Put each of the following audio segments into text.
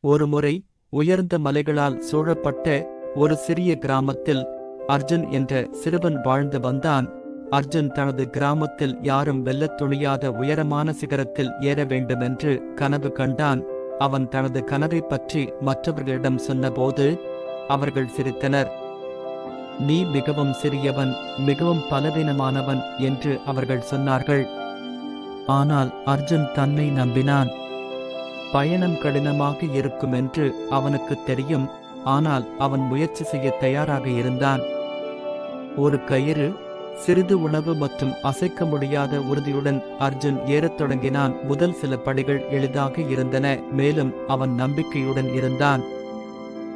ஒருமுறை உயர்ந்த மலைகளால் சூழப்பட்ட ஒரு சிறிய கிராமத்தில் அர்ஜுன் என்ற சிறுவன் வாழ்ந்து வந்தான். அர்ஜுன் தனது கிராமத்தில் யாரும் வெல்லத் துணியாத உயரமான சிகரத்தில் ஏற வேண்டுமென்று கனவு கண்டான். அவன் தனது கனவைப் பற்றி மற்றவர்களிடம் சொன்னபோது அவர்கள் சிரித்தனர். நீ மிகவும் சிறியவன், மிகவும் பலவீனமானவன் என்று அவர்கள் சொன்னார்கள். ஆனால் அர்ஜுன் தன்னை நம்பினான். பயணம் கடினமாக இருக்கும் என்று அவனுக்கு தெரியும். ஆனால் அவன் முயற்சி செய்ய தயாராக இருந்தான். ஒரு கயிறு, சிறிது உணவு மற்றும் அசைக்க முடியாத உறுதியுடன் அர்ஜுன் ஏறத் தொடங்கினான். முதல் சில படிகள் எளிதாக இருந்தன, மேலும் அவன் நம்பிக்கையுடன் இருந்தான்.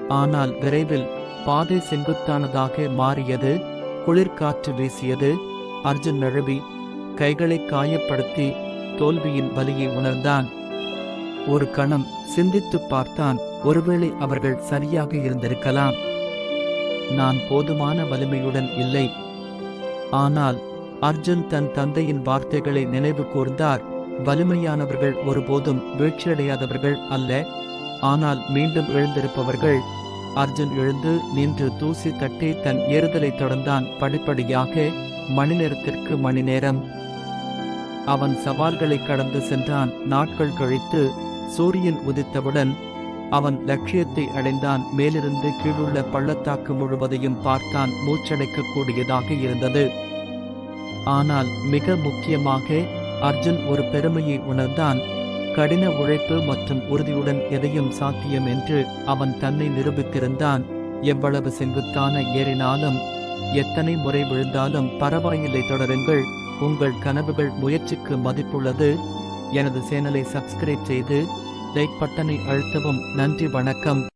ஆனால் விரைவில் பாதை செங்குத்தானதாக மாறியது. குளிர்காற்று வீசியது. அர்ஜுன் நழுவி கைகளை காயப்படுத்தி தோல்வியின் வலியை உணர்ந்தான். ஒரு கணம் சிந்தித்துப் பார்த்தான். ஒருவேளை அவர்கள் சரியாக இருந்திருக்கலாம். நான் போதுமான வலிமையுடன் இல்லை. ஆனால் அர்ஜுன் தன் தந்தையின் வார்த்தைகளை நினைவு கூர்ந்தார். வலிமையானவர்கள் ஒருபோதும் வீழ்ச்சியடையாதவர்கள் அல்ல, ஆனால் மீண்டும் எழுந்திருப்பவர்கள். அர்ஜுன் எழுந்து நின்று தூசி தட்டி தன் ஏறுதலை தொடர்ந்தான். படிப்படியாக மணி நேரத்திற்கு மணி நேரம் அவன் சவால்களை கடந்து சென்றான். நாட்கள் கழித்து சூரியன் உதித்தவுடன் அவன் லட்சியத்தை அடைந்தான். மேலிருந்து கீழுள்ள பள்ளத்தாக்கு முழுவதையும் பார்த்தான். மூச்சடைக்கக்கூடியதாக இருந்தது. ஆனால் மிக முக்கியமாக அர்ஜுன் ஒரு பெருமையை உணர்ந்தான். கடின உழைப்பு மற்றும் உறுதியுடன் எதையும் சாத்தியம் என்று அவன் தன்னை நிரூபித்திருந்தான். எவ்வளவு செங்குத்தான ஏறினாலும், எத்தனை முறை விழுந்தாலும் பரவாயில்லை, தொடருங்கள். உங்கள் கனவுகள் முயற்சிக்கு மதிப்புள்ளது. எனது சேனலை சப்ஸ்கிரைப் செய்து லைக் பட்டனை அழுத்தவும். நன்றி, வணக்கம்.